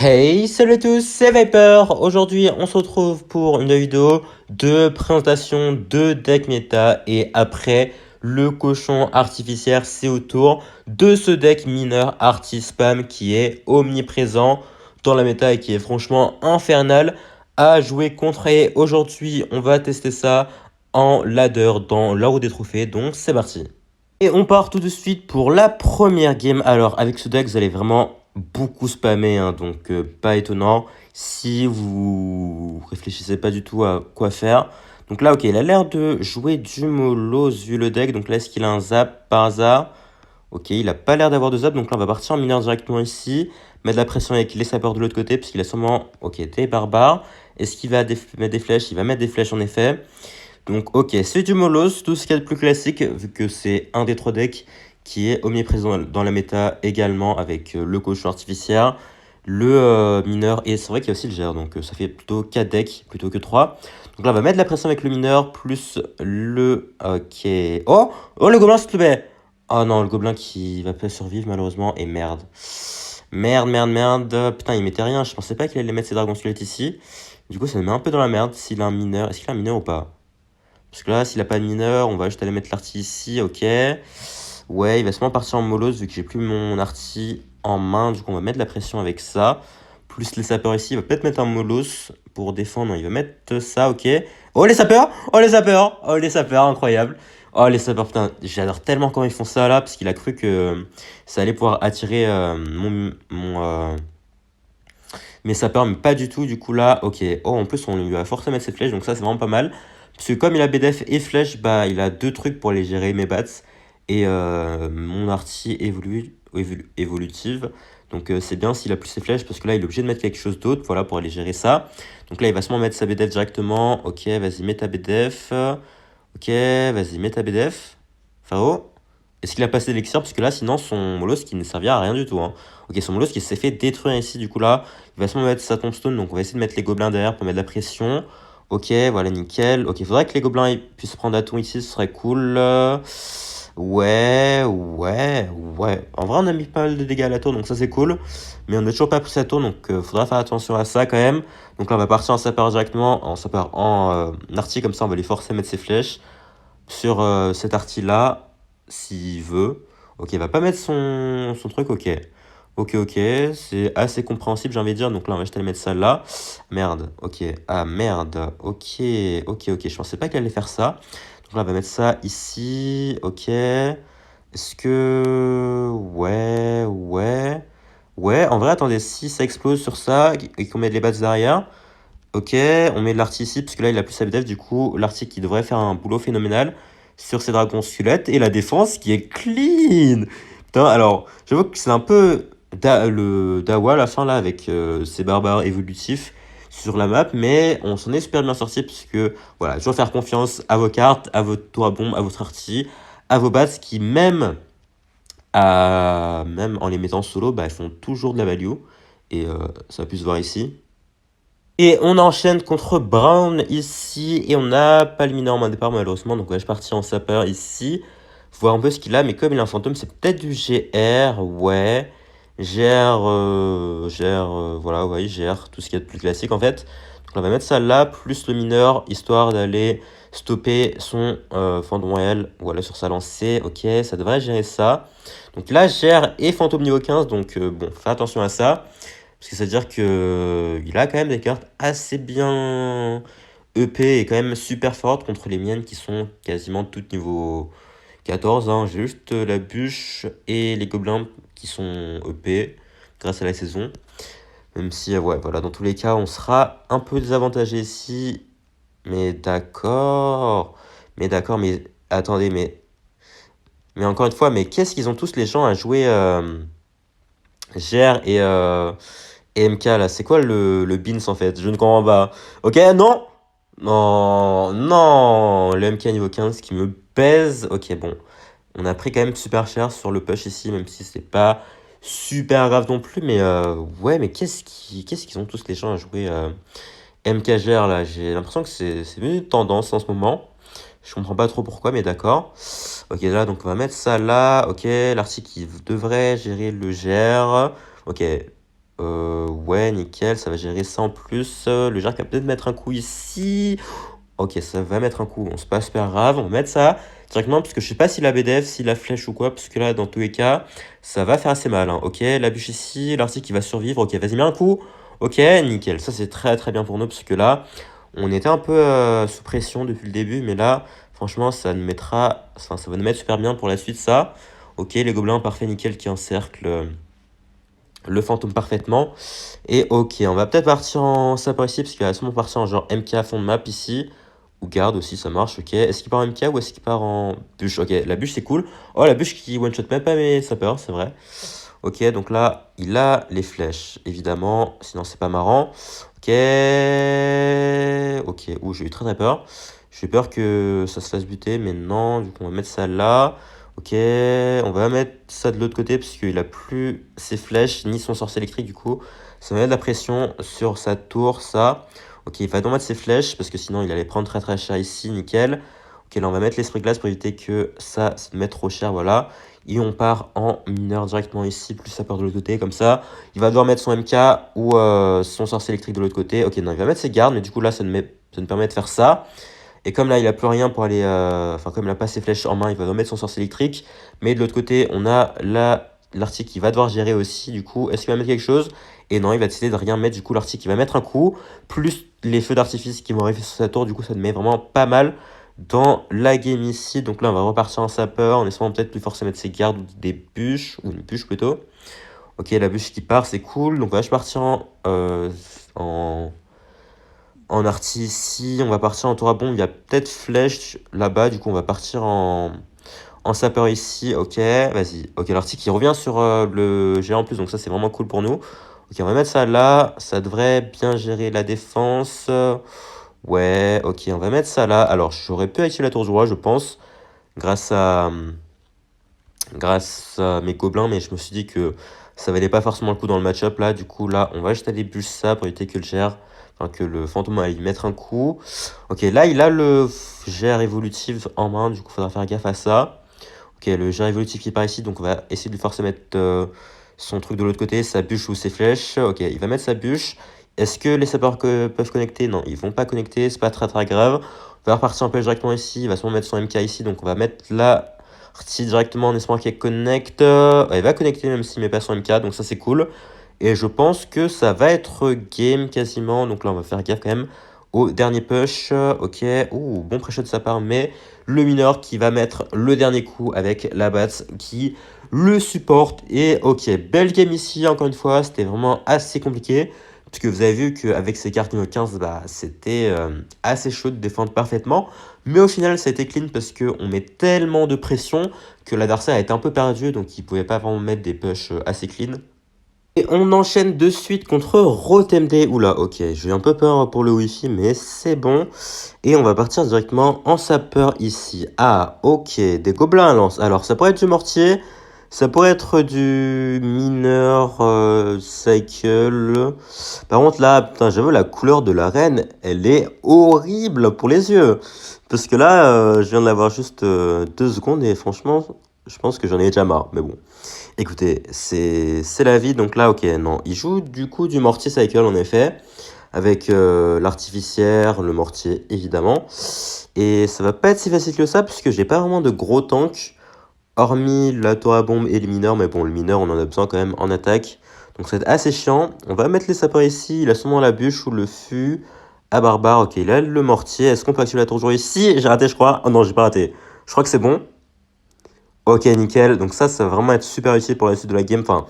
Hey, salut à tous, c'est Viper. Aujourd'hui, on se retrouve pour une vidéo de présentation de deck méta et après le cochon artificiel, c'est au tour de ce deck mineur arti spam qui est omniprésent dans la méta et qui est franchement infernal à jouer contre. Et aujourd'hui, on va tester ça en ladder dans la roue des trophées. Donc, c'est parti. Et on part tout de suite pour la première game. Alors, avec ce deck, vous allez vraiment beaucoup spammer, hein, donc pas étonnant si vous réfléchissez pas du tout à quoi faire. Donc là, ok, il a l'air de jouer du mollo vu le deck. Donc là, est-ce qu'il a un zap par hasard? Ok, il a pas l'air d'avoir de zap, donc là, on va partir en mineur directement ici. Mettre de la pression avec les sapeurs de l'autre côté, puisqu'il a sûrement, ok, des barbares. Est-ce qu'il va mettre des flèches? Il va mettre des flèches en effet. Donc ok, c'est du Molos, tout ce qu'il y a de plus classique, vu que c'est un des trois decks qui est omniprésent dans la méta également, avec le cochon artificiel, le mineur, et c'est vrai qu'il y a aussi le GR, donc ça fait plutôt 4 decks plutôt que 3. Donc là on va mettre la pression avec le mineur, plus le... Ok... Oh, oh le gobelin s'il te plaît. Oh non, le gobelin qui va pas survivre malheureusement, et merde. Merde, merde, merde, putain il mettait rien, je pensais pas qu'il allait mettre ses dragons squelettes ici. Du coup ça me met un peu dans la merde s'il a un mineur, est-ce qu'il a un mineur ou pas? Parce que là, s'il a pas de mineur, on va juste aller mettre l'arty ici, ok. Ouais, il va sûrement partir en molose vu que j'ai plus mon arty en main. Du coup, on va mettre la pression avec ça. Plus les sapeurs ici, il va peut-être mettre un molos pour défendre. Non, il va mettre ça, ok. Oh les sapeurs! Oh les sapeurs! Oh les sapeurs, incroyable! Oh les sapeurs, putain, j'adore tellement quand ils font ça là, parce qu'il a cru que ça allait pouvoir attirer mes sapeurs, mais pas du tout. Du coup là, ok. Oh, en plus, on lui a forcé à mettre ses flèches, donc ça, c'est vraiment pas mal. Parce que comme il a BDF et flèche, bah, il a deux trucs pour les gérer, mes bats et mon arty évolutive. Donc c'est bien s'il a plus ses flèches, parce que là, il est obligé de mettre quelque chose d'autre, voilà, pour aller gérer ça. Donc là, il va sûrement mettre sa BDF directement. Ok, vas-y, mets ta BDF. Ok, vas-y, mets ta BDF. Faro. Est-ce qu'il a passé l'élixir? Parce que là, sinon, son molos qui ne servira à rien du tout, hein. Ok, son molos qui s'est fait détruire ici, du coup là, il va sûrement mettre sa tombstone, donc on va essayer de mettre les gobelins derrière pour mettre de la pression. Ok, voilà, nickel. Ok, il faudrait que les gobelins puissent prendre Aton ici, ce serait cool. Ouais, ouais, ouais. En vrai, on a mis pas mal de dégâts à la tour, donc ça c'est cool. Mais on n'a toujours pas poussé la tour, donc faudra faire attention à ça quand même. Donc là, on va partir en sapeur directement, en sapeur en arty, comme ça on va les forcer à mettre ses flèches sur cet arty là, s'il veut. Ok, il va pas mettre son truc, ok. Ok, ok, c'est assez compréhensible, j'ai envie de dire. Donc là, on va juste aller mettre ça là. Merde, ok. Ah, merde. Ok, ok, ok. Je pensais pas qu'elle allait faire ça. Donc là, on va mettre ça ici. Ok. Est-ce que... Ouais, ouais. Ouais, en vrai, attendez, si ça explose sur ça et qu'on met les bats derrière, ok, on met de l'arty ici, parce que là, il a plus sa BDF. Du coup, l'arty qui devrait faire un boulot phénoménal sur ses dragons squelettes. Et la défense qui est clean. Putain, alors, j'avoue que c'est un peu le Dawa à la fin, là, avec ses barbares évolutifs sur la map. Mais on s'en est super bien sorti, puisque, voilà, je dois faire confiance à vos cartes, à votre tour à bombe, à votre arty, à vos bats qui, même en les mettant solo, bah, elles font toujours de la value. Et ça va pu se voir ici. Et on enchaîne contre Brown ici. Et on n'a pas le mineur en main départ malheureusement. Donc ouais, je partis en sapeur ici. Voir un peu ce qu'il a. Mais comme il a un fantôme, c'est peut-être du GR. Ouais. Voilà, ouais, GR. Tout ce qu'il y a de plus classique en fait. Donc on va mettre ça là. Plus le mineur. Histoire d'aller stopper son fantôme royal. Voilà, sur sa lancée. Ok, ça devrait gérer ça. Donc là, GR et fantôme niveau 15. Donc bon, fais attention à ça. Parce que ça veut dire que il a quand même des cartes assez bien EP et quand même super fortes contre les miennes qui sont quasiment toutes niveau 14. Hein. J'ai juste la bûche et les gobelins qui sont EP grâce à la saison. Même si, ouais, voilà, dans tous les cas, on sera un peu désavantagé ici. Mais d'accord. Mais d'accord, mais attendez, mais encore une fois, mais qu'est-ce qu'ils ont tous les gens à jouer GR et MK là, c'est quoi le Beans en fait? Je ne comprends pas. Ok, non! Non, non! Le MK niveau 15 qui me baise. Ok, bon. On a pris quand même super cher sur le push ici, même si c'est pas super grave non plus. Mais ouais, mais qu'est-ce qu'ils ont tous les gens à jouer MKGR là? J'ai l'impression que c'est devenu une tendance en ce moment. Je comprends pas trop pourquoi, mais d'accord. Ok, là, donc on va mettre ça là. Ok, l'article qui devrait gérer le GR. Ok, Ouais, nickel, ça va gérer ça en plus. Le Jark va peut-être mettre un coup ici. Ok, ça va mettre un coup, on se passe pas grave, on va mettre ça directement, parce que je sais pas s'il a BDF, s'il a flèche ou quoi, parce que là, dans tous les cas, ça va faire assez mal, hein. Ok, la bûche ici, l'article qui va survivre, ok, vas-y, mets un coup. Ok, nickel, ça c'est très très bien pour nous, parce que là, on était un peu sous pression depuis le début, mais là, franchement, ça va nous mettre super bien pour la suite, ça. Ok, les gobelins, parfait, nickel, qui encerclent le fantôme parfaitement. Et ok, on va peut-être partir en sapeur ici, parce qu'il va sûrement partir en genre MK à fond de map ici. Ou garde aussi, ça marche, ok. Est-ce qu'il part en MK ou est-ce qu'il part en bûche? Ok, la bûche c'est cool. Oh, la bûche qui one-shot même pas mes sapeurs, c'est vrai. Ok, donc là, il a les flèches, évidemment. Sinon, c'est pas marrant. Ok. Ok, ouh, j'ai eu très très peur. J'ai eu peur que ça se fasse buter, mais non. Du coup, on va mettre ça là. Ok, on va mettre ça de l'autre côté, parce qu'il a plus ses flèches, ni son sorcier électrique, du coup. Ça va mettre de la pression sur sa tour, ça. Ok, il va donc mettre ses flèches, parce que sinon, il allait prendre très très cher ici, nickel. Ok, là, on va mettre l'esprit glace pour éviter que ça se mette trop cher, voilà. Et on part en mineur directement ici, plus ça part de l'autre côté, comme ça. Il va devoir mettre son MK ou son sorcier électrique de l'autre côté. Ok, non, il va mettre ses gardes, mais du coup là, ça nous permet de faire ça. Et comme là, il a plus rien pour aller... Enfin, comme il n'a pas ses flèches en main, il va devoir mettre son sorcier électrique. Mais de l'autre côté, on a l'article qui va devoir gérer aussi, du coup. Est-ce qu'il va mettre quelque chose? Et non, il va décider de rien mettre, du coup, l'article qui va mettre un coup. Plus les feux d'artifice qui vont arriver sur sa tour, du coup, ça nous met vraiment pas mal dans la game ici. Donc là, on va repartir en sapeur, en espérant peut-être plus forcément mettre ses gardes ou des bûches, ou une bûche plutôt. Ok, la bûche qui part, c'est cool. Donc on va partir en, en arty ici. On va partir en tour à bombe. Il y a peut-être flèche là-bas. Du coup, on va partir en sapeur ici. Ok, vas-y. Ok, l'arty qui revient sur le géant en plus. Donc ça, c'est vraiment cool pour nous. Ok, on va mettre ça là. Ça devrait bien gérer la défense. Ouais, ok, on va mettre ça là. Alors, j'aurais pu activer la tour du roi, je pense, grâce à, grâce à mes gobelins, mais je me suis dit que ça valait pas forcément le coup dans le match-up là. Du coup, là, on va juste aller bûche ça pour éviter que le GR, enfin, que le fantôme aille mettre un coup. Ok, là, il a le GR évolutif en main, du coup, faudra faire gaffe à ça. Ok, le GR évolutif qui part ici, donc on va essayer de lui forcer mettre son truc de l'autre côté, sa bûche ou ses flèches. Ok, il va mettre sa bûche. Est-ce que les sapeurs peuvent connecter? Non, ils vont pas connecter, c'est pas très très grave. On va repartir un peu directement ici, il va sûrement mettre son MK ici, donc on va mettre là directement en espérant qu'elle connecte. Elle va connecter même s'il met pas son MK, donc ça c'est cool. Et je pense que ça va être game quasiment, donc là on va faire gaffe quand même au dernier push. Ok, ouh, bon pré-shot de sa part, mais le mineur qui va mettre le dernier coup avec la batte qui le supporte. Et ok, belle game ici, encore une fois, c'était vraiment assez compliqué. Parce que vous avez vu qu'avec ses cartes niveau 15, bah, c'était assez chaud de défendre parfaitement. Mais au final, ça a été clean parce qu'on met tellement de pression que l'adversaire a été un peu perdu. Donc il pouvait pas vraiment mettre des pushs assez clean. Et on enchaîne de suite contre Rotemday. Oula, ok, j'ai un peu peur pour le wifi, mais c'est bon. Et on va partir directement en sapeur ici. Ah, ok, des gobelins à lance. Alors, ça pourrait être du mortier, ça pourrait être du mineur cycle. Par contre, là, putain, j'avoue, la couleur de la reine, elle est horrible pour les yeux. Parce que là, je viens de l'avoir juste 2 secondes et franchement, je pense que j'en ai déjà marre. Mais bon. Écoutez, c'est la vie, donc là, ok, non. Il joue du coup du mortier cycle, en effet, avec l'artificière, le mortier, évidemment. Et ça va pas être si facile que ça, puisque j'ai pas vraiment de gros tanks, hormis la tour à bombe et le mineur, mais bon, le mineur, on en a besoin quand même en attaque. Donc ça va être assez chiant. On va mettre les sapeurs ici, il a sûrement la bûche ou le fût. À barbare, ok, il a le mortier. Est-ce qu'on peut activer la tour jour ici? J'ai raté, je crois. Oh non, j'ai pas raté. Je crois que c'est bon. Ok, nickel. Donc ça va vraiment être super utile pour la suite de la game. Enfin,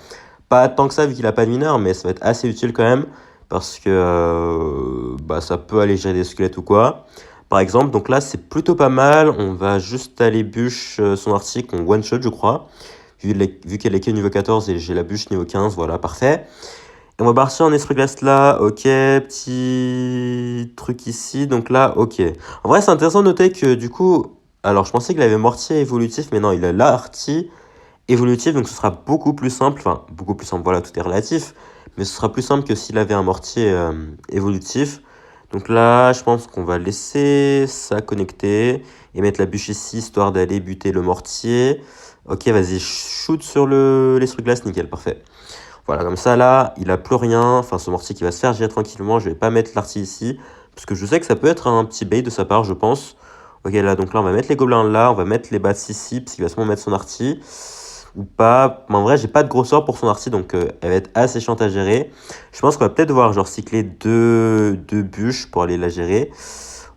pas tant que ça vu qu'il a pas de mineur, mais ça va être assez utile quand même. Parce que bah, ça peut aller gérer des squelettes ou quoi. Par exemple, donc là c'est plutôt pas mal. On va juste aller bûche son article, on one shot je crois. Vu qu'elle est que niveau 14 et j'ai la bûche niveau 15, voilà, parfait. Et on va partir en esprit glace là, ok, petit truc ici, donc là, ok. En vrai c'est intéressant de noter que du coup, alors je pensais qu'il avait mortier évolutif, mais non, il a l'arti évolutif, donc ce sera beaucoup plus simple, enfin beaucoup plus simple, voilà, tout est relatif, mais ce sera plus simple que s'il avait un mortier évolutif. Donc là, je pense qu'on va laisser ça connecter et mettre la bûche ici, histoire d'aller buter le mortier. Ok, vas-y, shoot sur l'esprit glace, nickel, parfait. Voilà, comme ça, là, il a plus rien. Enfin, ce mortier qui va se faire gérer tranquillement. Je vais pas mettre l'artille ici. Parce que je sais que ça peut être un petit bait de sa part, je pense. Ok, là, donc là, on va mettre les gobelins là. On va mettre les bats ici. Parce qu'il va sûrement mettre son artille. Ou pas. Mais en vrai, j'ai pas de gros sort pour son artille. Donc, elle va être assez chiante à gérer. Je pense qu'on va peut-être devoir, genre, cycler deux bûches pour aller la gérer.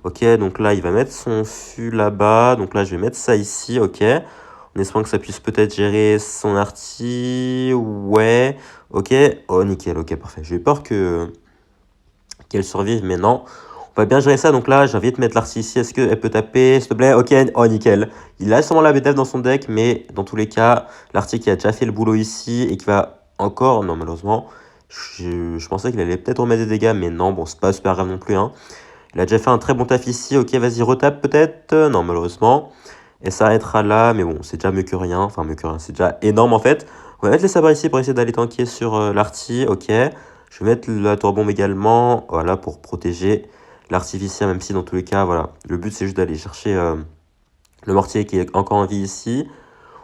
Ok, donc là, il va mettre son fût là-bas. Donc là, je vais mettre ça ici. Ok. En espérant que ça puisse peut-être gérer son arty. Ouais. Ok. Oh, nickel. Ok, parfait. J'ai eu peur qu'elle survive, mais non. On va bien gérer ça. Donc là, j'ai envie de mettre l'arty ici. Est-ce qu'elle peut taper, s'il te plaît? Ok. Oh, nickel. Il a sûrement la BDF dans son deck, mais dans tous les cas, l'arty qui a déjà fait le boulot ici et qui va encore... Non, malheureusement, je pensais qu'il allait peut-être remettre des dégâts, mais non. Bon, c'est pas super grave non plus, hein. Il a déjà fait un très bon taf ici. Ok, vas-y, retape peut-être. Non, malheureusement. Et ça arrêtera là, mais bon, c'est déjà mieux que rien. Enfin, mieux que rien, c'est déjà énorme en fait. On va mettre les sabres ici pour essayer d'aller tanker sur l'arty. Ok. Je vais mettre la tour bombe également. Voilà, pour protéger l'artificier, même si dans tous les cas, voilà. Le but, c'est juste d'aller chercher le mortier qui est encore en vie ici.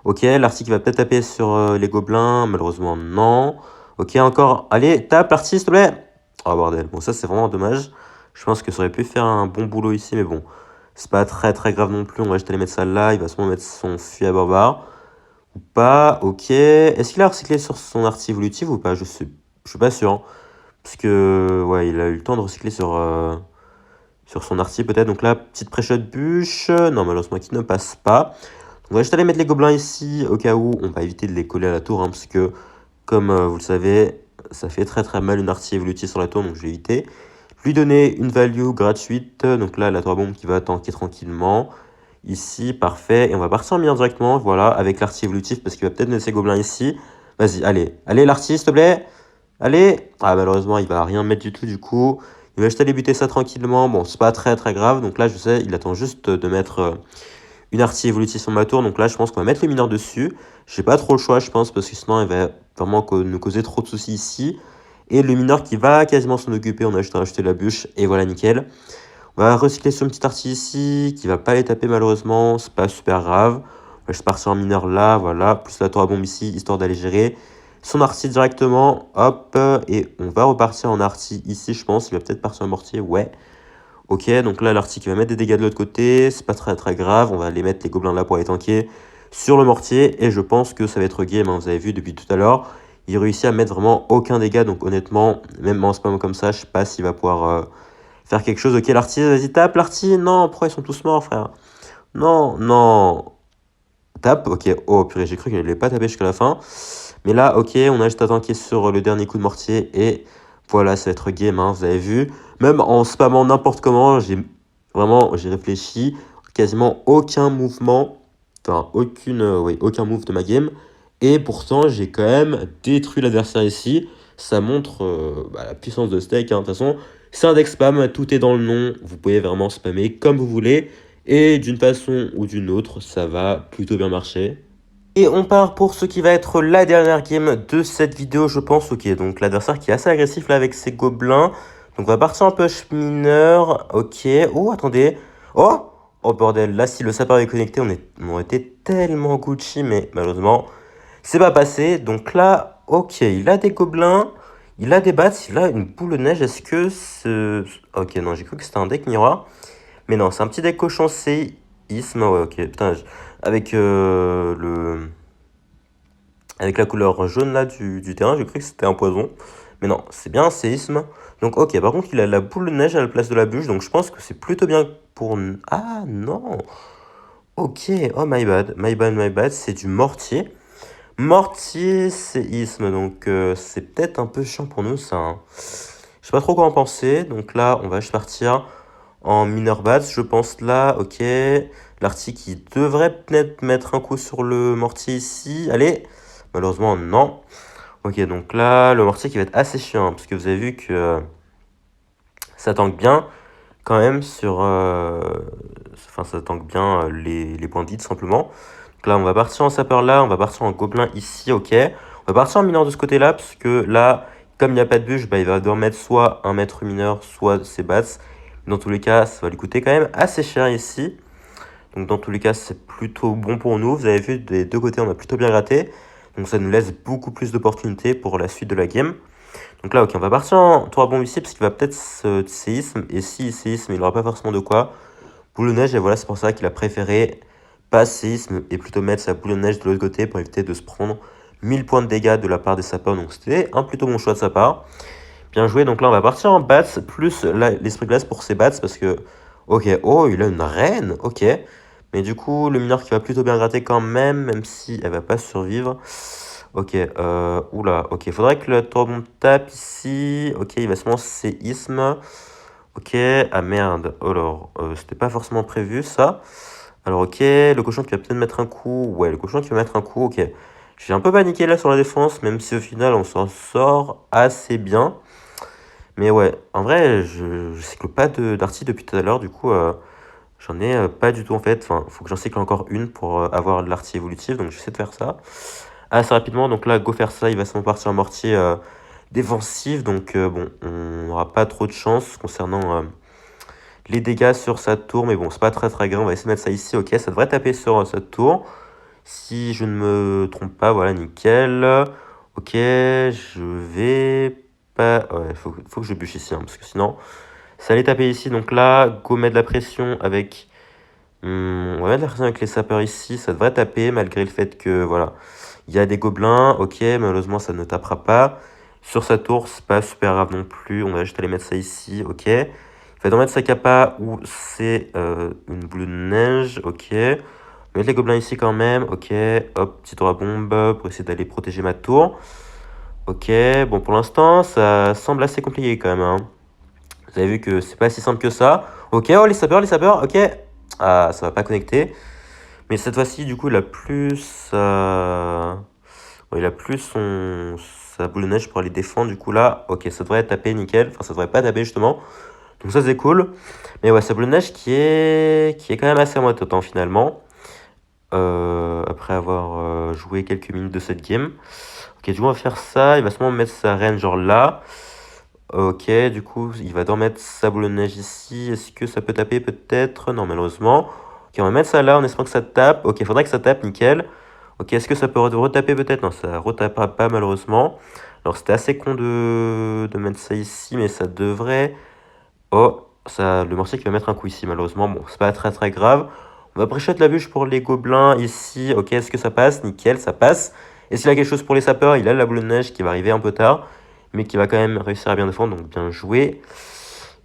Ok, l'arty qui va peut-être taper sur les gobelins. Malheureusement, non. Ok, encore. Allez, tape l'arty, s'il te plaît. Oh, bordel. Bon, ça, c'est vraiment dommage. Je pense que ça aurait pu faire un bon boulot ici, mais bon. C'est pas très très grave non plus. On va juste aller mettre ça là. Il va sûrement mettre son fusil à barbare. Ou pas. Ok. Est-ce qu'il a recyclé sur son artie évolutive ou pas? Je suis pas sûr, hein. Parce que, ouais, il a eu le temps de recycler sur son artie peut-être. Donc là, petite pré-shot bûche. Non, malheureusement, qui ne passe pas. Donc on va juste aller mettre les gobelins ici. Au cas où, on va éviter de les coller à la tour. Hein, parce que, comme vous le savez, ça fait très très mal une artie évolutive sur la tour. Donc je vais éviter. Lui donner une value gratuite. Donc là, la tour bombe qui va tanker tranquillement. Ici, parfait. Et on va partir en mineur directement, voilà, avec l'arty évolutif, parce qu'il va peut-être mettre ses gobelins ici. Vas-y, allez. Allez, l'arty, s'il te plaît. Allez. Ah, malheureusement, il va rien mettre du tout, du coup. Il va juste aller buter ça tranquillement. Bon, c'est pas très, très grave. Donc là, je sais, il attend juste de mettre une arty évolutive sur ma tour. Donc là, je pense qu'on va mettre le mineur dessus. J'ai pas trop le choix, je pense, parce que sinon, il va vraiment nous causer trop de soucis ici. Et le mineur qui va quasiment s'en occuper. On a juste rajouté la bûche. Et voilà, nickel. On va recycler sur une petite artie ici, qui va pas les taper malheureusement, c'est pas super grave. On va juste partir en mineur là, voilà, plus la tour à bombe ici, histoire d'aller gérer son artie directement, hop, et on va repartir en artie ici, je pense. Il va peut-être partir en mortier, ouais. Ok, donc là, l'artie qui va mettre des dégâts de l'autre côté, c'est pas très très grave. On va aller mettre les gobelins là pour les tanker sur le mortier, et je pense que ça va être game, hein. Vous avez vu depuis tout à l'heure, il réussit à mettre vraiment aucun dégât, donc honnêtement, même en spam comme ça, je sais pas s'il va pouvoir faire quelque chose. Ok, l'arty, vas-y, tape, l'arty. Non, pourquoi ils sont tous morts, frère? Non, non. Tape, ok. Oh, purée, j'ai cru qu'il n'allait pas taper jusqu'à la fin. Mais là, ok, on a juste à tanker sur le dernier coup de mortier. Et voilà, ça va être game, hein, vous avez vu. Même en spammant n'importe comment, j'ai réfléchi. Quasiment aucun mouvement. Enfin, oui, aucun move de ma game. Et pourtant, j'ai quand même détruit l'adversaire ici. Ça montre la puissance de Steak, hein. De toute façon, c'est un deck spam, tout est dans le nom. Vous pouvez vraiment spammer comme vous voulez. Et d'une façon ou d'une autre, ça va plutôt bien marcher. Et on part pour ce qui va être la dernière game de cette vidéo, je pense. Ok, donc l'adversaire qui est assez agressif là avec ses gobelins. Donc on va partir en push mineur. Ok. Oh, attendez. Oh! Oh bordel, là si le sapeur est connecté, on aurait été tellement Gucci, mais malheureusement, c'est pas passé. Donc là, ok, il a des gobelins, il a des bats, il a une boule de neige. Est-ce que ce... Ok, non, j'ai cru que c'était un deck miroir. Mais non, c'est un petit deck cochon séisme. Ouais, ok, putain, avec avec la couleur jaune là du terrain, j'ai cru que c'était un poison. Mais non, c'est bien un séisme. Donc ok, par contre, il a la boule de neige à la place de la bûche. Donc je pense que c'est plutôt bien pour... Ah non! Ok, oh my bad, my bad, my bad, c'est du mortier. Mortier séisme, donc c'est peut-être un peu chiant pour nous ça, hein. Je sais pas trop quoi en penser, donc là on va juste partir en mineur bats, je pense là, ok. L'arty qui devrait peut-être mettre un coup sur le mortier ici, allez, malheureusement non. Ok, donc là le mortier qui va être assez chiant, hein, parce que vous avez vu que ça tank bien quand même sur... Enfin ça tank bien les points de vie tout simplement. Donc là, on va partir en sapeur là, on va partir en gobelin ici, ok. On va partir en mineur de ce côté-là, parce que là, comme il n'y a pas de bûche, bah, il va devoir mettre soit un maître mineur, soit ses bats. Dans tous les cas, ça va lui coûter quand même assez cher ici. Donc dans tous les cas, c'est plutôt bon pour nous. Vous avez vu, des deux côtés, on a plutôt bien gratté. Donc ça nous laisse beaucoup plus d'opportunités pour la suite de la game. Donc là, ok, on va partir en tour à bombe ici parce qu'il va peut-être séisme. Et si séisme, il n'aura pas forcément de quoi. Boule de neige, et voilà, c'est pour ça qu'il a préféré pas séisme et plutôt mettre sa boule de neige de l'autre côté pour éviter de se prendre 1000 points de dégâts de la part des sapeurs. Donc c'était un plutôt bon choix de sa part. Bien joué, donc là on va partir en bats plus l'esprit glace pour ses bats parce que, ok, oh il a une reine, ok. Mais du coup le mineur qui va plutôt bien gratter quand même, même si elle va pas survivre. Ok, oula, ok, faudrait que le tourbillon tape ici. Ok, il va se lancer séisme. Ok, ah merde, alors, c'était pas forcément prévu ça. Alors ok, le cochon qui va peut-être mettre un coup. Ouais, le cochon qui va mettre un coup, ok. J'ai un peu paniqué là sur la défense, même si au final on s'en sort assez bien. Mais ouais, en vrai, je cycle pas d'arty depuis tout à l'heure, du coup, j'en ai pas du tout en fait. Enfin, faut que j'en cycle encore une pour avoir de l'arty évolutive, donc j'essaie de faire ça assez rapidement. Donc là, go faire ça, il va seulement partir en mortier défensif, donc bon, on n'aura pas trop de chance concernant les dégâts sur sa tour, mais bon, c'est pas très grave, on va essayer de mettre ça ici, ok, ça devrait taper sur cette tour. Si je ne me trompe pas, voilà, nickel. Ok, je vais pas... Ouais, faut que je bûche ici, hein, parce que sinon, ça allait taper ici. Donc là, go mettre de la pression avec... on va mettre de la pression avec les sapeurs ici, ça devrait taper, malgré le fait que, voilà, il y a des gobelins. Ok, malheureusement, ça ne tapera pas. Sur sa tour, c'est pas super grave non plus, on va juste aller mettre ça ici, ok. Il va donc mettre sa capa où c'est une boule de neige, ok. Mettre les gobelins ici quand même, ok. Hop, petit tour à bombe pour essayer d'aller protéger ma tour. Ok, bon pour l'instant ça semble assez compliqué quand même, hein. Vous avez vu que c'est pas si simple que ça. Ok, oh les sapeurs, ok. Ah, ça va pas connecter. Mais cette fois-ci, du coup, il a plus... ouais, il a plus sa boule de neige pour aller défendre. Du coup là, ok, ça devrait taper nickel. Enfin, ça devrait pas taper justement. Donc ça c'est cool. Mais ouais, sa boule de neige qui est quand même assez moite finalement. Après avoir joué quelques minutes de cette game. Ok, du coup on va faire ça. Il va seulement mettre sa reine genre là. Ok, du coup il va donc mettre sa boule de neige ici. Est-ce que ça peut taper peut-être? Non, malheureusement. Ok, on va mettre ça là en espérant que ça tape. Ok, faudrait que ça tape, nickel. Ok, est-ce que ça peut retaper peut-être? Non, ça retapera pas malheureusement. Alors c'était assez con de mettre ça ici, mais ça devrait... Oh, ça, le mortier qui va mettre un coup ici, malheureusement. Bon, c'est pas très grave. On va pré-shot la bûche pour les gobelins ici. Ok, est-ce que ça passe? Nickel, ça passe. Et s'il a quelque chose pour les sapeurs, il a la boule de neige qui va arriver un peu tard, mais qui va quand même réussir à bien défendre, donc bien joué.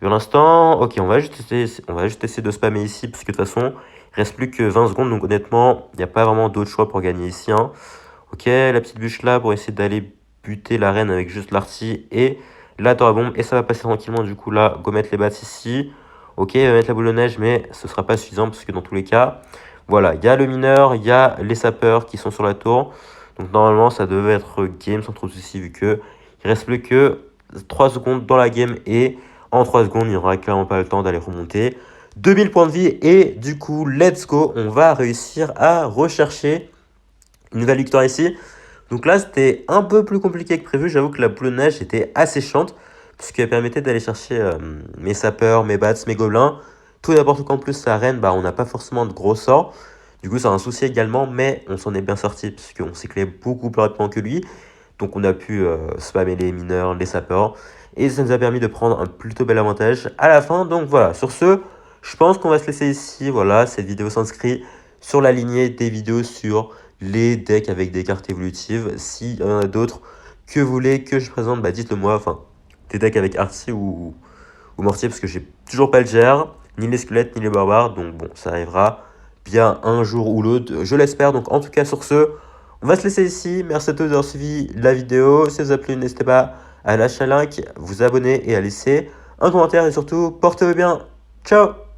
Pour l'instant, ok, on va juste essayer de spammer ici, parce que de toute façon, il reste plus que 20 secondes, donc honnêtement, il n'y a pas vraiment d'autre choix pour gagner ici, hein. Ok, la petite bûche là pour essayer d'aller buter la reine avec juste l'arty et la tour à bombe. Et ça va passer tranquillement, du coup là, go mettre les bats ici. Ok, il va mettre la boule de neige, mais ce sera pas suffisant parce que dans tous les cas, voilà, il y a le mineur, il y a les sapeurs qui sont sur la tour. Donc normalement, ça devait être game sans trop de soucis vu que il reste plus que 3 secondes dans la game et en 3 secondes, il n'y aura clairement pas le temps d'aller remonter 2000 points de vie. Et du coup, let's go, on va réussir à rechercher une nouvelle victoire ici. Donc là, c'était un peu plus compliqué que prévu. J'avoue que la boule de neige était assez chiante, puisqu'elle permettait d'aller chercher mes sapeurs, mes bats, mes gobelins. Tout et n'importe quoi en plus, sa reine, bah, on n'a pas forcément de gros sorts. Du coup, c'est un souci également, mais on s'en est bien sorti, puisqu'on cyclait beaucoup plus rapidement que lui. Donc on a pu spammer les mineurs, les sapeurs. Et ça nous a permis de prendre un plutôt bel avantage à la fin. Donc voilà, sur ce, je pense qu'on va se laisser ici. Voilà, cette vidéo s'inscrit sur la lignée des vidéos sur les decks avec des cartes évolutives. S'il y en a d'autres que vous voulez que je présente, bah dites-le moi. Enfin, des decks avec Artsy ou Mortier, parce que j'ai toujours pas le GR, ni les squelettes, ni les barbares. Donc bon, ça arrivera bien un jour ou l'autre, je l'espère. Donc en tout cas, sur ce, on va se laisser ici. Merci à tous d'avoir suivi la vidéo. Si ça vous a plu, n'hésitez pas à lâcher un like, vous abonner et à laisser un commentaire. Et surtout, portez-vous bien. Ciao!